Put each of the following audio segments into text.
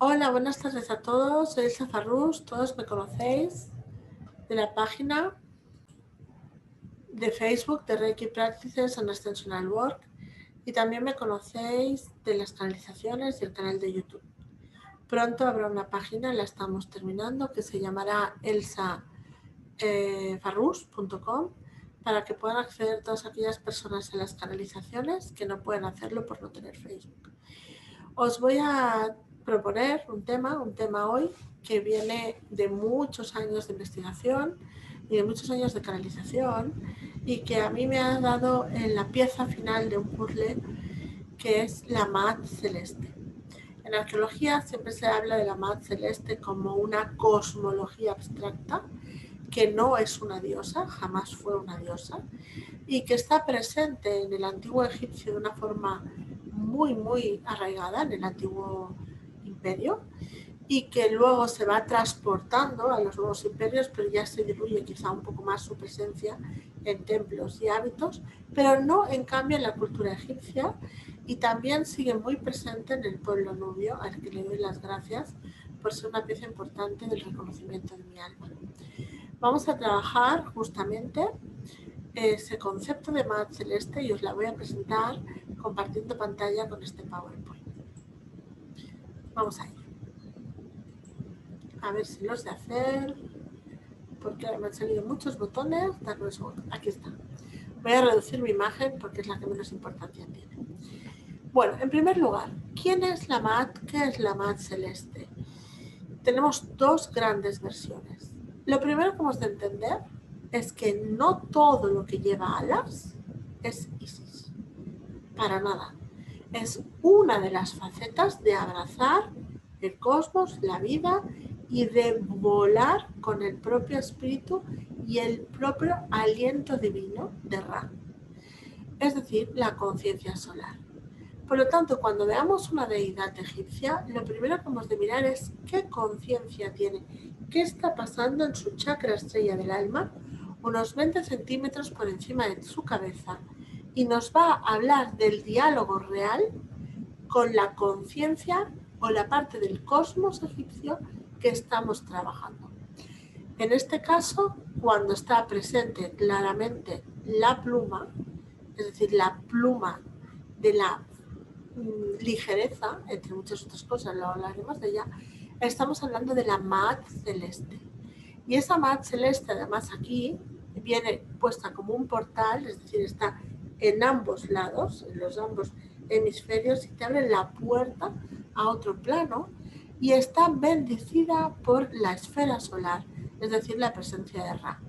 Hola, buenas tardes a todos. Soy Elsa Farrús. Todos me conocéis de la página de Facebook de Reiki Practices and Extensional Work y también me conocéis de las canalizaciones y el canal de YouTube. Pronto habrá una página, la estamos terminando, que se llamará elsafarrús.com para que puedan acceder todas aquellas personas a las canalizaciones que no pueden hacerlo por no tener Facebook. Os voy a proponer un tema hoy que viene de muchos años de investigación y de muchos años de canalización y que a mí me ha dado en la pieza final de un puzzle que es la Maat Celeste. En arqueología siempre se habla de la Maat Celeste como una cosmología abstracta que no es una diosa, jamás fue una diosa, y que está presente en el antiguo egipcio de una forma muy arraigada en el antiguo imperio y que luego se va transportando a los nuevos imperios, pero ya se diluye quizá un poco más su presencia en templos y hábitos, pero no en cambio en la cultura egipcia, y también sigue muy presente en el pueblo nubio, al que le doy las gracias por ser una pieza importante del reconocimiento de mi alma. Vamos a trabajar justamente ese concepto de Maat Celeste y os la voy a presentar compartiendo pantalla con este PowerPoint. Vamos a ir. A ver si lo sé hacer, porque me han salido muchos botones. Darme un segundo. Aquí está. Voy a reducir mi imagen porque es la que menos importancia tiene. Bueno, en primer lugar, ¿quién es la Maat? ¿Qué es la Maat Celeste? Tenemos dos grandes versiones. Lo primero que hemos de entender es que no todo lo que lleva alas es Isis. Para nada. Es una de las facetas de abrazar el cosmos, la vida y de volar con el propio espíritu y el propio aliento divino de Ra, es decir, la conciencia solar. Por lo tanto, cuando veamos una deidad egipcia, lo primero que hemos de mirar es qué conciencia tiene, qué está pasando en su chakra estrella del alma, unos 20 centímetros por encima de su cabeza, y nos va a hablar del diálogo real con la conciencia o la parte del cosmos egipcio que estamos trabajando. En este caso, cuando está presente claramente la pluma, es decir, la pluma de la ligereza, entre muchas otras cosas, lo hablaremos de ella, estamos hablando de la Maat Celeste. Y esa Maat Celeste, además, aquí viene puesta como un portal, es decir, está en ambos lados, en los ambos hemisferios, y te abre la puerta a otro plano, y está bendecida por la esfera solar, es decir, la presencia de Ra.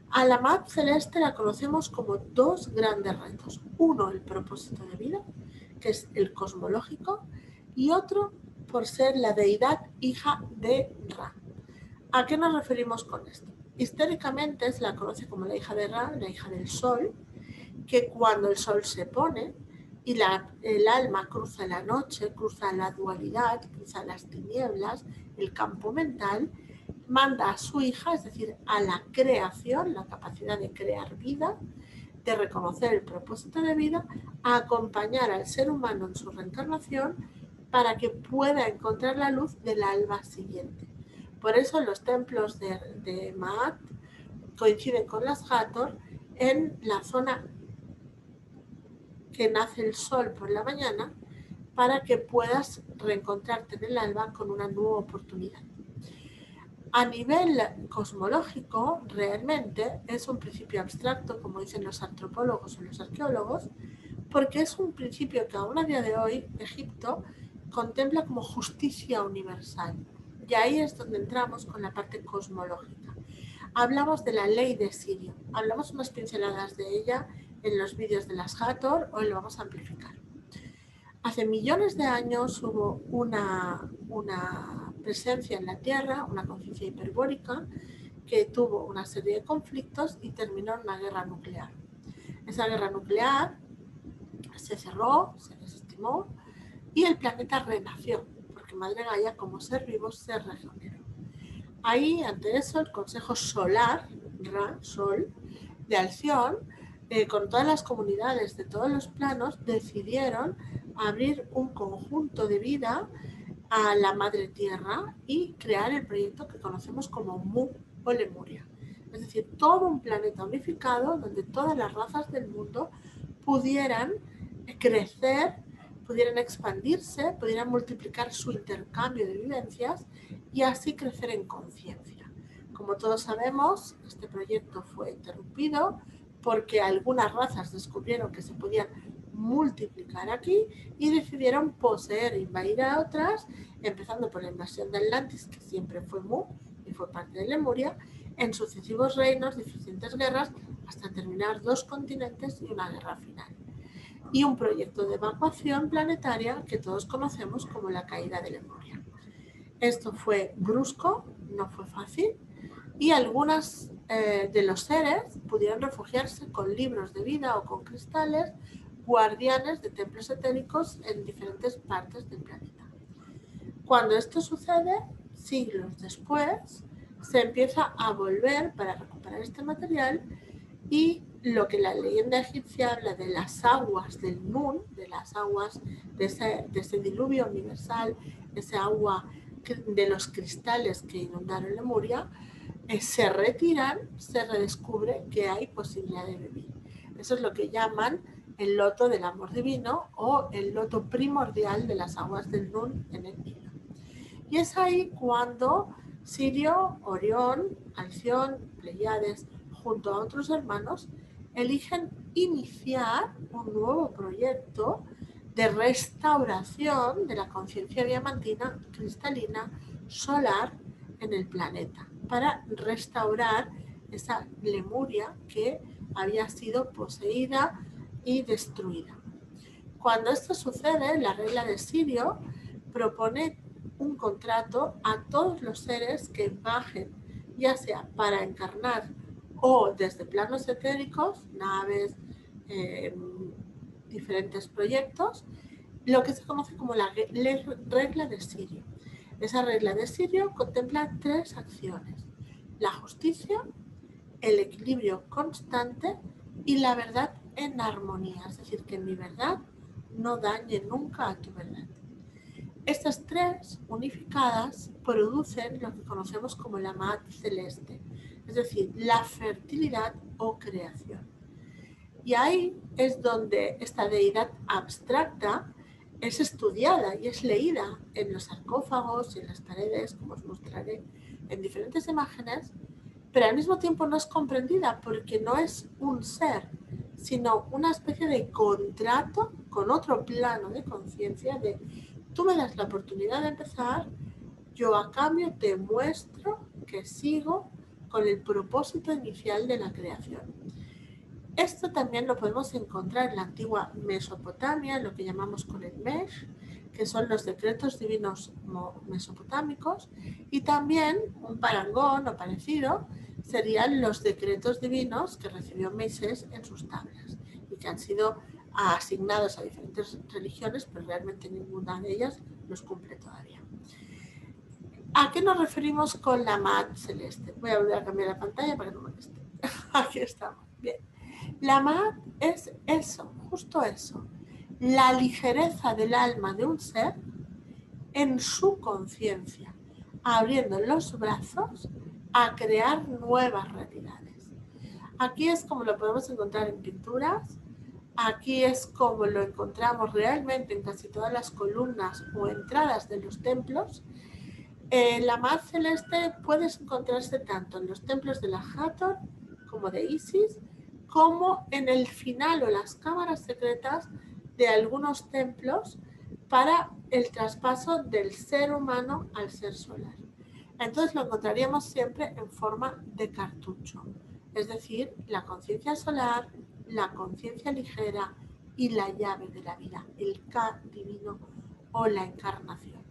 A la Maat Celeste la conocemos como dos grandes retos. Uno, el propósito de vida, que es el cosmológico, y otro por ser la deidad hija de Ra. ¿A qué nos referimos con esto? Históricamente se la conoce como la hija de Ra, la hija del sol, que cuando el sol se pone y el alma cruza la noche, cruza la dualidad, cruza las tinieblas, el campo mental, manda a su hija, es decir, a la creación, la capacidad de crear vida, de reconocer el propósito de vida, a acompañar al ser humano en su reencarnación para que pueda encontrar la luz del alba siguiente. Por eso los templos de Maat coinciden con las Hathor en la zona que nace el sol por la mañana para que puedas reencontrarte en el alba con una nueva oportunidad. A nivel cosmológico, realmente es un principio abstracto, como dicen los antropólogos o los arqueólogos, porque es un principio que aún a día de hoy Egipto contempla como justicia universal. Y ahí es donde entramos con la parte cosmológica. Hablamos de la ley de Sirio, hablamos unas pinceladas de ella en los vídeos de las Hathor, hoy lo vamos a amplificar. Hace millones de años hubo una presencia en la Tierra, una conciencia hiperbórica, que tuvo una serie de conflictos y terminó en una guerra nuclear. Esa guerra nuclear se cerró, se desestimó y el planeta renació, porque Madre Gaia, como ser vivo, se regeneró. Ahí, ante eso, el Consejo Solar, Ra, Sol, de Alción, con todas las comunidades de todos los planos, decidieron abrir un conjunto de vida a la madre tierra y crear el proyecto que conocemos como Mu o Lemuria. Es decir, todo un planeta unificado donde todas las razas del mundo pudieran crecer, pudieran expandirse, pudieran multiplicar su intercambio de vivencias y así crecer en conciencia. Como todos sabemos, este proyecto fue interrumpido porque algunas razas descubrieron que se podían multiplicar aquí y decidieron poseer e invadir a otras, empezando por la invasión de Atlantis, que siempre fue Mu y fue parte de Lemuria, en sucesivos reinos, diferentes guerras, hasta terminar 2 continentes y una guerra final. Y un proyecto de evacuación planetaria que todos conocemos como la caída de Lemuria. Esto fue brusco, no fue fácil, y algunas de los seres pudieron refugiarse con libros de vida o con cristales, guardianes de templos etéricos en diferentes partes del planeta. Cuando esto sucede, siglos después, se empieza a volver para recuperar este material y lo que la leyenda egipcia habla de las aguas del Nun, de las aguas de ese diluvio universal, ese agua de los cristales que inundaron Lemuria, se retiran, se redescubre que hay posibilidad de vivir. Eso es lo que llaman el loto del amor divino o el loto primordial de las aguas del Nun en el Nilo. Y es ahí cuando Sirio, Orión, Alción, Pleiades, junto a otros hermanos, eligen iniciar un nuevo proyecto de restauración de la conciencia diamantina, cristalina, solar en el planeta, para restaurar esa Lemuria que había sido poseída y destruida. Cuando esto sucede, la regla de Sirio propone un contrato a todos los seres que bajen, ya sea para encarnar o desde planos etéricos, naves, diferentes proyectos, lo que se conoce como la regla de Sirio. Esa regla de Sirio contempla 3 acciones: la justicia, el equilibrio constante y la verdad en armonía, es decir, que mi verdad no dañe nunca a tu verdad. Estas 3 unificadas producen lo que conocemos como la Maat celeste, es decir, la fertilidad o creación. Y ahí es donde esta deidad abstracta es estudiada y es leída en los sarcófagos y en las paredes, como os mostraré en diferentes imágenes, pero al mismo tiempo no es comprendida porque no es un ser, sino una especie de contrato con otro plano de conciencia de tú me das la oportunidad de empezar, yo a cambio te muestro que sigo con el propósito inicial de la creación. Esto también lo podemos encontrar en la antigua Mesopotamia, lo que llamamos con el Mesh, que son los decretos divinos mesopotámicos, y también un parangón o parecido serían los decretos divinos que recibió Moisés en sus tablas y que han sido asignados a diferentes religiones, pero realmente ninguna de ellas los cumple todavía. ¿A qué nos referimos con la Maat celeste? Voy a volver a cambiar la pantalla para que no moleste. Aquí estamos. Bien. La Maat es eso, justo eso. La ligereza del alma de un ser en su conciencia, abriendo los brazos a crear nuevas realidades. Aquí es como lo podemos encontrar en pinturas, aquí es como lo encontramos realmente en casi todas las columnas o entradas de los templos. La Maat celeste puede encontrarse tanto en los templos de la Hathor como de Isis, como en el final o las cámaras secretas de algunos templos para el traspaso del ser humano al ser solar. Entonces lo encontraríamos siempre en forma de cartucho, es decir, la conciencia solar, la conciencia ligera y la llave de la vida, el Ka divino o la encarnación.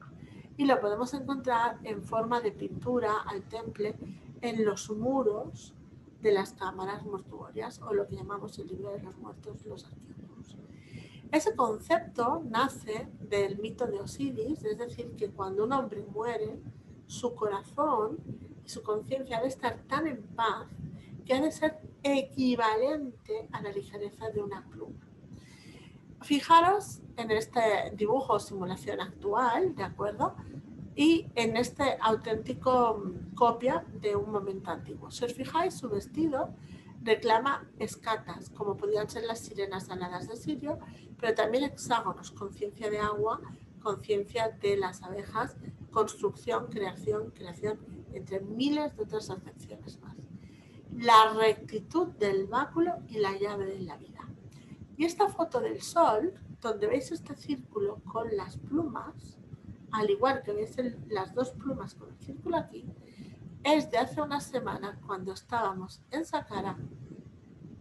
Y lo podemos encontrar en forma de pintura al temple en los muros de las cámaras mortuorias o lo que llamamos el libro de los muertos, los arqueólogos. Ese concepto nace del mito de Osiris, es decir, que cuando un hombre muere, su corazón y su conciencia ha de estar tan en paz que ha de ser equivalente a la ligereza de una pluma. Fijaros en este dibujo o simulación actual, ¿de acuerdo? Y en este auténtico copia de un momento antiguo. Si os fijáis, su vestido reclama escatas, como podían ser las sirenas aladas de Sirio, pero también hexágonos, conciencia de agua, conciencia de las abejas, construcción, creación, entre miles de otras acepciones más. La rectitud del báculo y la llave de la vida. Y esta foto del sol, donde veis este círculo con las plumas, al igual que veis las dos plumas con el círculo aquí, es de hace una semana cuando estábamos en Saqqara,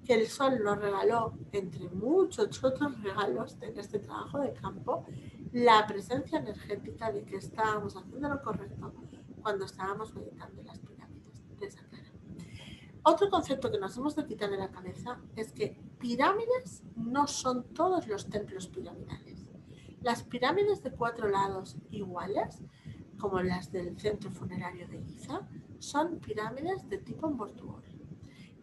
que el sol nos regaló, entre muchos otros regalos en este trabajo de campo, la presencia energética de que estábamos haciendo lo correcto cuando estábamos meditando en las pirámides de Saqqara. Otro concepto que nos hemos de quitar de la cabeza es que pirámides no son todos los templos piramidales. Las pirámides de 4 lados iguales, como las del centro funerario de Giza, son pirámides de tipo mortuorio.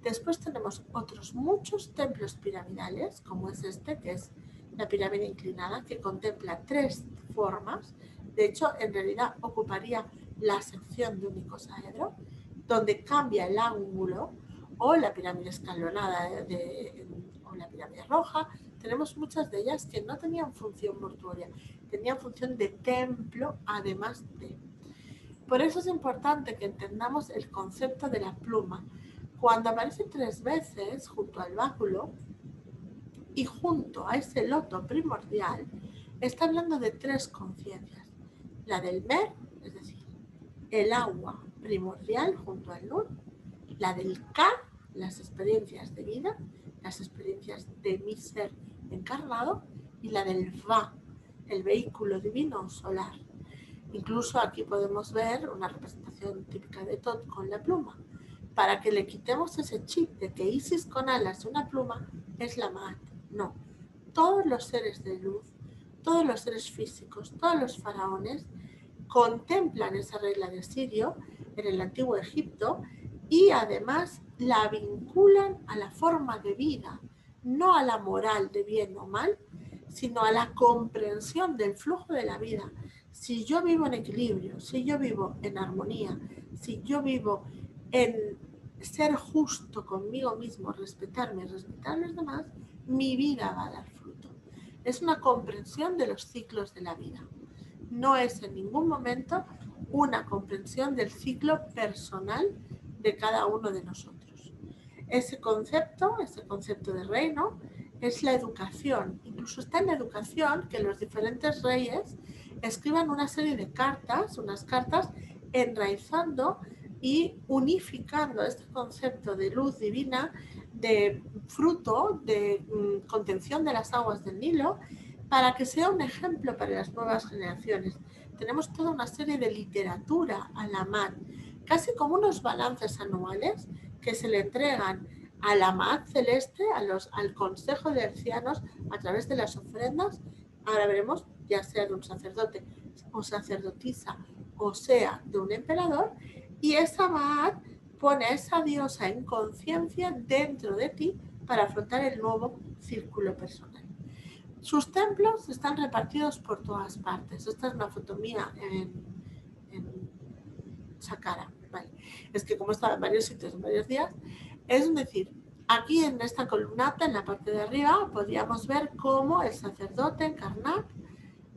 Después tenemos otros muchos templos piramidales, como es este, que es la pirámide inclinada, que contempla 3 formas. De hecho, en realidad ocuparía la sección de un icosaedro, donde cambia el ángulo, o la pirámide escalonada o la pirámide roja. Tenemos muchas de ellas que no tenían función mortuoria, tenían función de templo, además de. Por eso es importante que entendamos el concepto de la pluma. Cuando aparece 3 veces junto al báculo y junto a ese loto primordial, está hablando de 3 conciencias. La del Mer, es decir, el agua primordial junto al Nur, la del Ka, las experiencias de vida, las experiencias de mi ser encarnado, y la del Va, el vehículo divino solar. Incluso aquí podemos ver una representación típica de Tot con la pluma. Para que le quitemos ese chip de que Isis con alas y una pluma es la Maat. No. Todos los seres de luz, todos los seres físicos, todos los faraones contemplan esa regla de Sirio en el antiguo Egipto y además la vinculan a la forma de vida, no a la moral de bien o mal, sino a la comprensión del flujo de la vida. Si yo vivo en equilibrio, si yo vivo en armonía, si yo vivo en ser justo conmigo mismo, respetarme y respetar a los demás, mi vida va a dar fruto. Es una comprensión de los ciclos de la vida. No es en ningún momento una comprensión del ciclo personal de cada uno de nosotros. Ese concepto de reino, es la educación. Incluso está en la educación que los diferentes reyes escriban una serie de cartas, unas cartas enraizando y unificando este concepto de luz divina, de fruto, de contención de las aguas del Nilo, para que sea un ejemplo para las nuevas generaciones. Tenemos toda una serie de literatura a la Maat, casi como unos balances anuales que se le entregan a la Maat celeste, al consejo de ancianos, a través de las ofrendas. Ahora veremos, ya sea de un sacerdote o sacerdotisa, o sea de un emperador, y esa Maat pone a esa diosa en conciencia dentro de ti para afrontar el nuevo círculo personal. Sus templos están repartidos por todas partes. Esta es una foto mía en Saqqara. Vale. Es que como estaba en varios sitios en varios días, es decir, aquí en esta columnata, en la parte de arriba, podríamos ver cómo el sacerdote en Karnak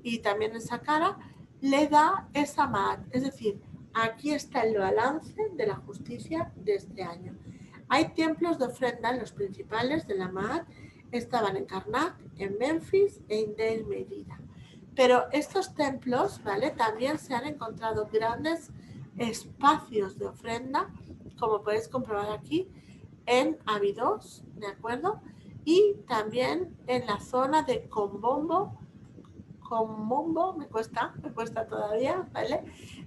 y también en Saqqara le da esa Maat. Es decir, aquí está el balance de la justicia de este año. Hay templos de ofrenda, los principales de la Maat estaban en Karnak, en Memphis e en Deir Medina. Pero estos templos, ¿vale? También se han encontrado grandes espacios de ofrenda, como podéis comprobar aquí, en Abidos, ¿de acuerdo? Y también en la zona de Combombo, me cuesta todavía, ¿vale?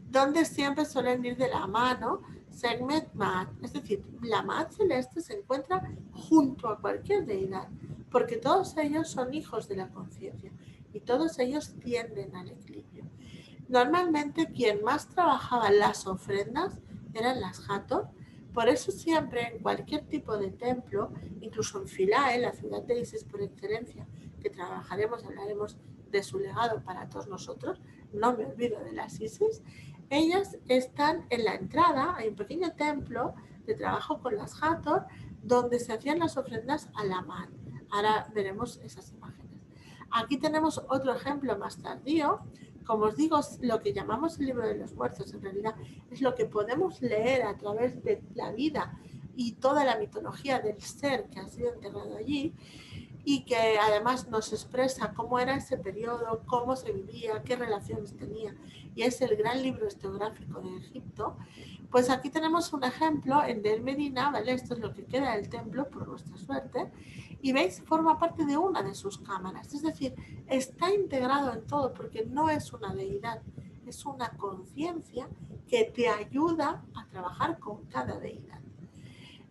Donde siempre suelen ir de la mano Segmet Maat, es decir, la Maat celeste se encuentra junto a cualquier deidad, porque todos ellos son hijos de la conciencia y todos ellos tienden al equilibrio. Normalmente quien más trabajaba las ofrendas eran las Hathor, por eso siempre en cualquier tipo de templo, incluso en Philae, la ciudad de Isis por excelencia, que hablaremos de su legado para todos nosotros, no me olvido de las Isis, ellas están en la entrada, hay un pequeño templo de trabajo con las Hathor, donde se hacían las ofrendas a la Ma'at. Ahora veremos esas imágenes. Aquí tenemos otro ejemplo más tardío. Como os digo, lo que llamamos el libro de los muertos en realidad es lo que podemos leer a través de la vida y toda la mitología del ser que ha sido enterrado allí, y que además nos expresa cómo era ese periodo, cómo se vivía, qué relaciones tenía, y es el gran libro historiográfico de Egipto. Pues aquí tenemos un ejemplo en Deir Medina, ¿vale? Esto es lo que queda del templo, por nuestra suerte, y veis, forma parte de una de sus cámaras, es decir, está integrado en todo, porque no es una deidad, es una conciencia que te ayuda a trabajar con cada deidad.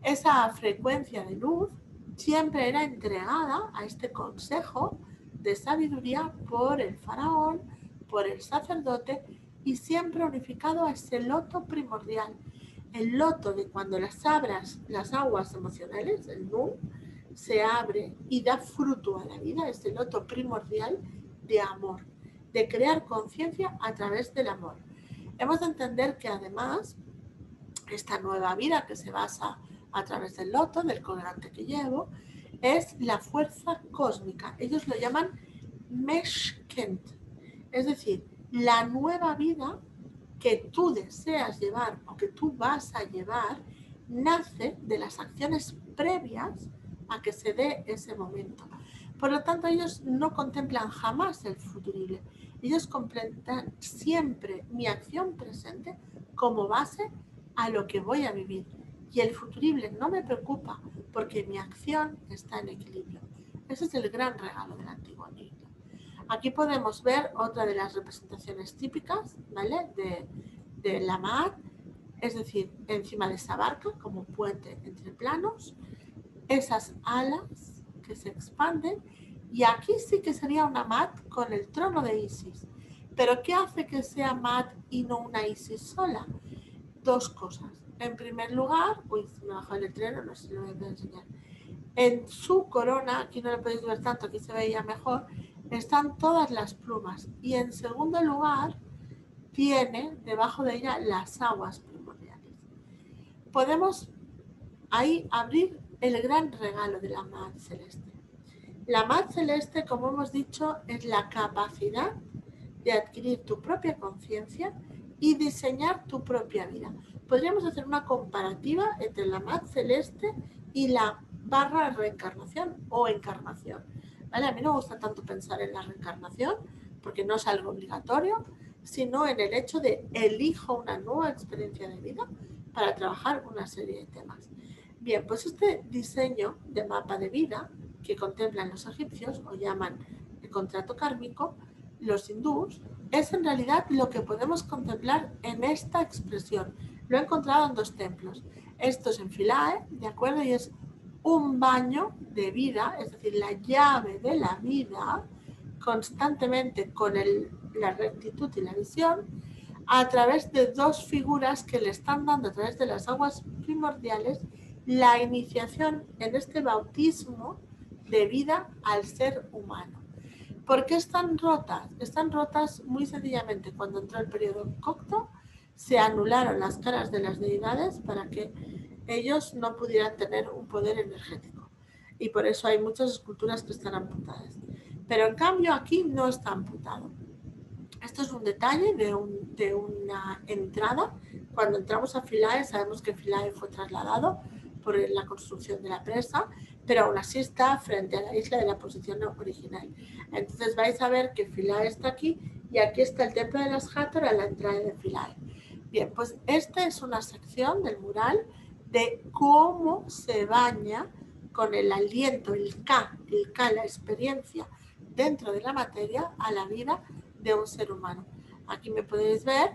Esa frecuencia de luz siempre era entregada a este consejo de sabiduría por el faraón, por el sacerdote, y siempre unificado a ese loto primordial, el loto de cuando las aguas emocionales, el Nun, se abre y da fruto a la vida, ese loto primordial de amor, de crear conciencia a través del amor. Hemos de entender que además esta nueva vida que se basa a través del loto, del colgante que llevo, es la fuerza cósmica. Ellos lo llaman Meshkent, es decir, la nueva vida que tú deseas llevar o que tú vas a llevar nace de las acciones previas a que se dé ese momento. Por lo tanto, ellos no contemplan jamás el futurible. Ellos contemplan siempre mi acción presente como base a lo que voy a vivir. Y el futurible no me preocupa porque mi acción está en equilibrio. Ese es el gran regalo del antiguo Egipto. Aquí podemos ver otra de las representaciones típicas, ¿vale? de la Ma'at, es decir, encima de esa barca como puente entre planos, esas alas que se expanden, y aquí sí que sería una Ma'at con el trono de Isis. Pero ¿qué hace que sea Ma'at y no una Isis sola? Dos cosas. En primer lugar, se me bajó el letrero, no sé si lo voy a enseñar. En su corona, aquí no lo podéis ver tanto, aquí se veía mejor, están todas las plumas. Y en segundo lugar, tiene debajo de ella las aguas primordiales. Podemos ahí abrir el gran regalo de la Ma'at celeste. La Ma'at celeste, como hemos dicho, es la capacidad de adquirir tu propia conciencia y diseñar tu propia vida. Podríamos hacer una comparativa entre la Ma'at celeste y la barra reencarnación o encarnación. ¿Vale? A mí no me gusta tanto pensar en la reencarnación porque no es algo obligatorio, sino en el hecho de elijo una nueva experiencia de vida para trabajar una serie de temas. Bien, pues este diseño de mapa de vida que contemplan los egipcios o llaman el contrato kármico, los hindús, es en realidad lo que podemos contemplar en esta expresión. Lo he encontrado en dos templos. Esto es en Philae, ¿de acuerdo? Y es un baño de vida, es decir, la llave de la vida, constantemente con la rectitud y la visión, a través de dos figuras que le están dando a través de las aguas primordiales la iniciación en este bautismo de vida al ser humano. ¿Por qué están rotas? Están rotas muy sencillamente cuando entró el periodo cocto, se anularon las caras de las deidades para que ellos no pudieran tener un poder energético. Y por eso hay muchas esculturas que están amputadas. Pero en cambio aquí no está amputado. Esto es un detalle de una entrada. Cuando entramos a Philae, sabemos que Philae fue trasladado por la construcción de la presa, pero aún así está frente a la isla de la posición original. Entonces vais a ver que Philae está aquí y aquí está el templo de las Hathor a la entrada de Philae. Bien, pues esta es una sección del mural de cómo se baña con el aliento, el Ka, la experiencia dentro de la materia a la vida de un ser humano. Aquí me podéis ver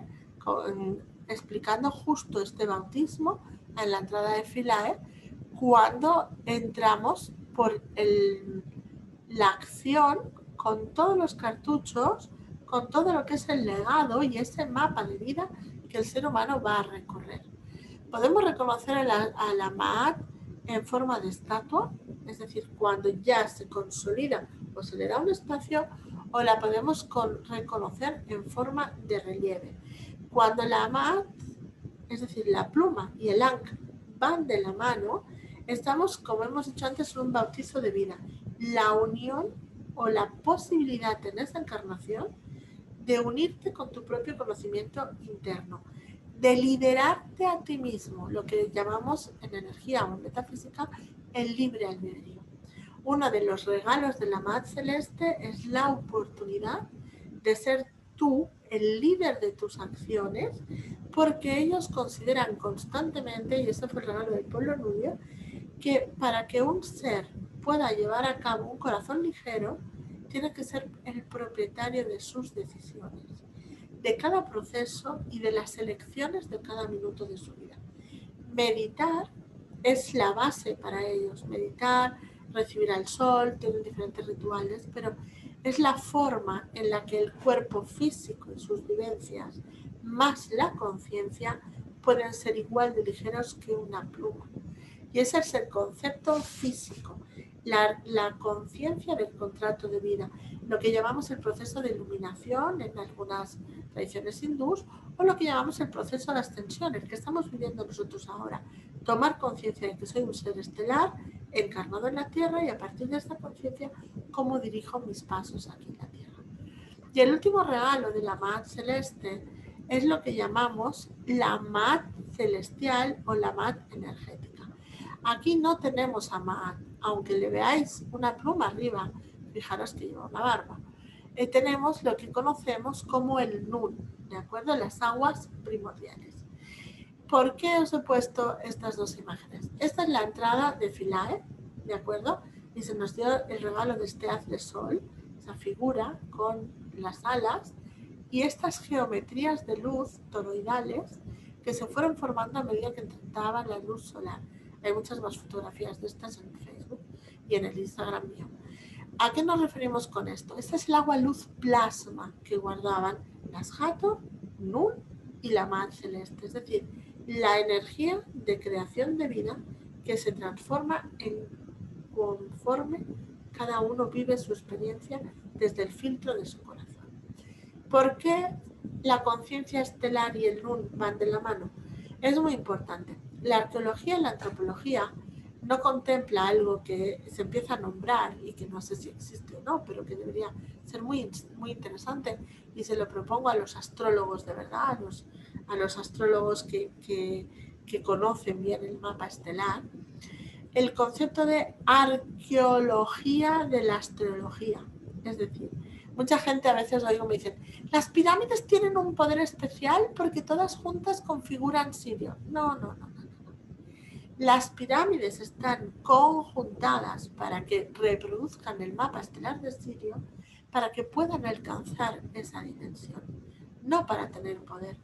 explicando justo este bautismo en la entrada de Philae cuando entramos por la acción con todos los cartuchos, con todo lo que es el legado y ese mapa de vida que el ser humano va a recorrer. Podemos reconocer a la Ma'at en forma de estatua, es decir, cuando ya se consolida o se le da un espacio, o la podemos reconocer en forma de relieve. Cuando la Ma'at, es decir, la pluma y el Ankh van de la mano, estamos, como hemos dicho antes, en un bautizo de vida. La unión o la posibilidad en esta encarnación de unirte con tu propio conocimiento interno, de liderarte a ti mismo, lo que llamamos en energía o en metafísica el libre albedrío. Uno de los regalos de la Ma'at Celeste es la oportunidad de ser tú el líder de tus acciones, porque ellos consideran constantemente, y ese fue el regalo del pueblo nubio, que para que un ser pueda llevar a cabo un corazón ligero, tiene que ser el propietario de sus decisiones, de cada proceso y de las elecciones de cada minuto de su vida. Meditar es la base para ellos. Meditar, recibir al sol, tienen diferentes rituales, pero es la forma en la que el cuerpo físico y sus vivencias, más la conciencia, pueden ser igual de ligeros que una pluma. Y ese es el concepto físico, la conciencia del contrato de vida, lo que llamamos el proceso de iluminación en algunas tradiciones hindús, o lo que llamamos el proceso de ascensión, el que estamos viviendo nosotros ahora. Tomar conciencia de que soy un ser estelar, encarnado en la Tierra, y a partir de esta conciencia, cómo dirijo mis pasos aquí en la Tierra. Y el último regalo de la Ma'at Celeste es lo que llamamos la Ma'at Celestial o la Ma'at Energética. Aquí no tenemos a Ma'at, aunque le veáis una pluma arriba, fijaros que lleva una barba. Tenemos lo que conocemos como el Nun, ¿de acuerdo? Las aguas primordiales. ¿Por qué os he puesto estas dos imágenes? Esta es la entrada de Philae, ¿de acuerdo? Y se nos dio el regalo de este haz de sol, esa figura con las alas, y estas geometrías de luz toroidales que se fueron formando a medida que entraba la luz solar. Hay muchas más fotografías de estas en Facebook y en el Instagram mío. ¿A qué nos referimos con esto? Este es el agua luz plasma que guardaban las Hathor, Nun y la Ma'at Celeste, es decir, la energía de creación de vida que se transforma en conforme cada uno vive su experiencia desde el filtro de su corazón. ¿Por qué la conciencia estelar y el Nun van de la mano? Es muy importante. La arqueología y la antropología no contempla algo que se empieza a nombrar y que no sé si existe o no, pero que debería ser muy, muy interesante, y se lo propongo a los astrólogos de verdad, a los astrólogos que conocen bien el mapa estelar, el concepto de arqueología de la astrología. Es decir, mucha gente a veces oigo me dicen, las pirámides tienen un poder especial porque todas juntas configuran Sirio. No. Las pirámides están conjuntadas para que reproduzcan el mapa estelar de Sirio, para que puedan alcanzar esa dimensión, no para tener poder.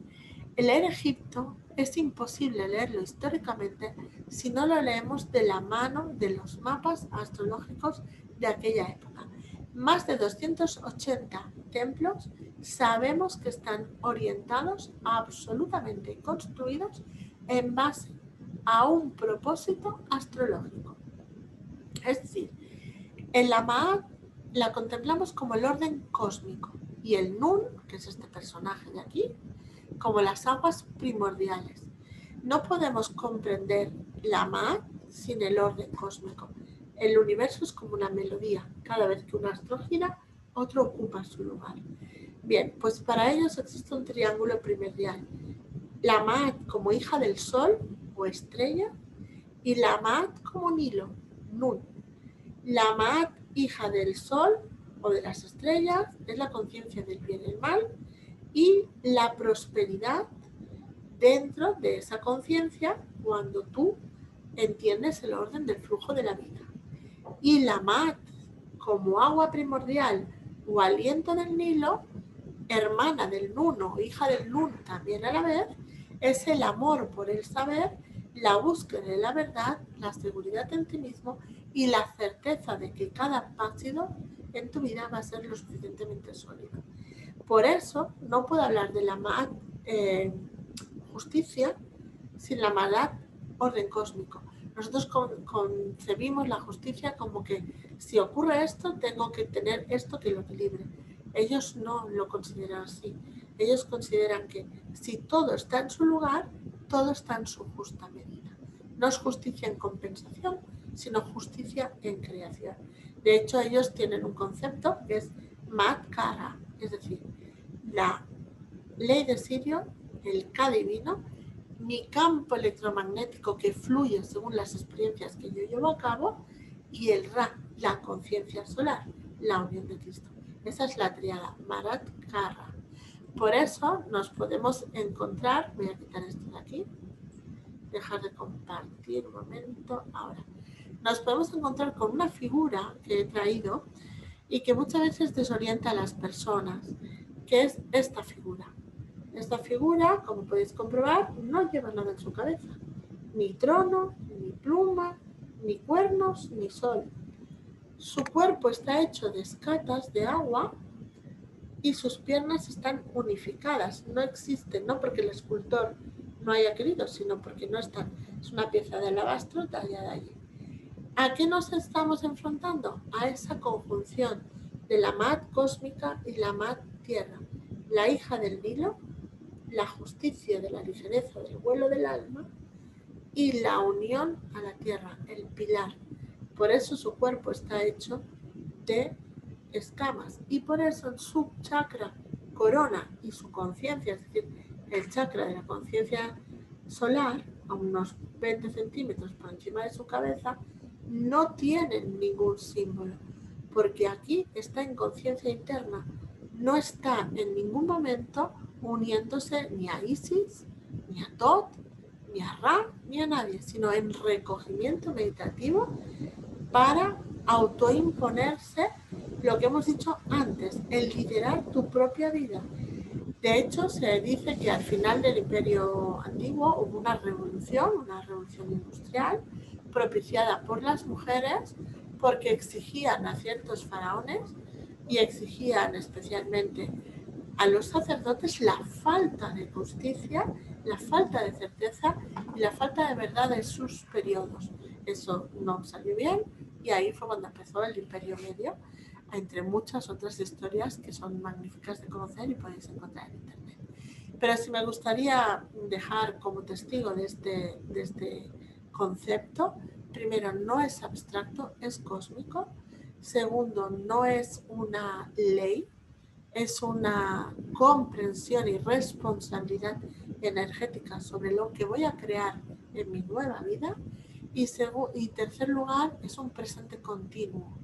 El leer Egipto es imposible leerlo históricamente si no lo leemos de la mano de los mapas astrológicos de aquella época. Más de 280 templos sabemos que están orientados, absolutamente construidos en base a un propósito astrológico. Es decir, en la Ma'at la contemplamos como el orden cósmico y el Nun, que es este personaje de aquí, como las aguas primordiales. No podemos comprender la Ma'at sin el orden cósmico. El universo es como una melodía. Cada vez que un astro gira, otro ocupa su lugar. Bien, pues para ellos existe un triángulo primordial. La Ma'at como hija del sol o estrella, y la Ma'at como Nilo, Nun. La Ma'at, hija del sol o de las estrellas, es la conciencia del bien y el mal, y la prosperidad dentro de esa conciencia cuando tú entiendes el orden del flujo de la vida. Y la Ma'at como agua primordial o aliento del Nilo, hermana del Nun o hija del Nun también a la vez, es el amor por el saber, la búsqueda de la verdad, la seguridad en ti mismo y la certeza de que cada paso en tu vida va a ser lo suficientemente sólido. Por eso no puedo hablar de la Ma'at justicia sin la Ma'at orden cósmico. Nosotros concebimos la justicia como que si ocurre esto, tengo que tener esto que lo equilibre. Ellos no lo consideran así. Ellos consideran que si todo está en su lugar, todo está en su justa medida. No es justicia en compensación, sino justicia en creación. De hecho, ellos tienen un concepto que es Mat Kara, es decir, la ley de Sirio, el K divino, mi campo electromagnético que fluye según las experiencias que yo llevo a cabo, y el Ra, la conciencia solar, la unión de Cristo. Esa es la triada, Marat Kara. Por eso nos podemos encontrar, voy a quitar esto de aquí, dejar de compartir un momento, ahora. Nos podemos encontrar con una figura que he traído y que muchas veces desorienta a las personas, que es esta figura. Esta figura, como podéis comprobar, no lleva nada en su cabeza. Ni trono, ni pluma, ni cuernos, ni sol. Su cuerpo está hecho de escatas de agua y sus piernas están unificadas. No existen, no porque el escultor no haya querido, sino porque no están. Es una pieza de alabastro tallada allí. ¿A qué nos estamos enfrentando? A esa conjunción de la Mat cósmica y la Mat tierra. La hija del Nilo, la justicia de la ligereza del vuelo del alma y la unión a la tierra, el pilar. Por eso su cuerpo está hecho de escamas y por eso en su chakra corona y su conciencia, es decir, el chakra de la conciencia solar, a unos 20 centímetros por encima de su cabeza, no tienen ningún símbolo, porque aquí está en conciencia interna, no está en ningún momento uniéndose ni a Isis, ni a Tot, ni a Ra, ni a nadie, sino en recogimiento meditativo para autoimponerse lo que hemos dicho antes, el liderar tu propia vida. De hecho, se dice que al final del Imperio Antiguo hubo una revolución industrial, propiciada por las mujeres porque exigían a ciertos faraones y exigían especialmente a los sacerdotes la falta de justicia, la falta de certeza y la falta de verdad de sus periodos. Eso no salió bien y ahí fue cuando empezó el Imperio Medio, entre muchas otras historias que son magníficas de conocer y podéis encontrar en internet. Pero sí me gustaría dejar como testigo de este concepto, primero, no es abstracto, es cósmico. Segundo, no es una ley, es una comprensión y responsabilidad energética sobre lo que voy a crear en mi nueva vida. Y tercer lugar, es un presente continuo,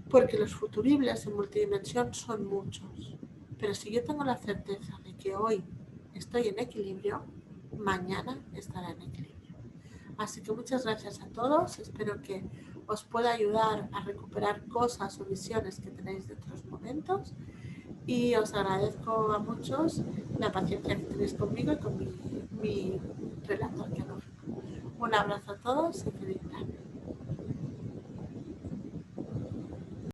porque los futuribles en multidimensión son muchos. Pero si yo tengo la certeza de que hoy estoy en equilibrio, mañana estará en equilibrio. Así que muchas gracias a todos. Espero que os pueda ayudar a recuperar cosas o visiones que tenéis de otros momentos. Y os agradezco a muchos la paciencia que tenéis conmigo y con mi relato arqueológico. Un abrazo a todos y feliz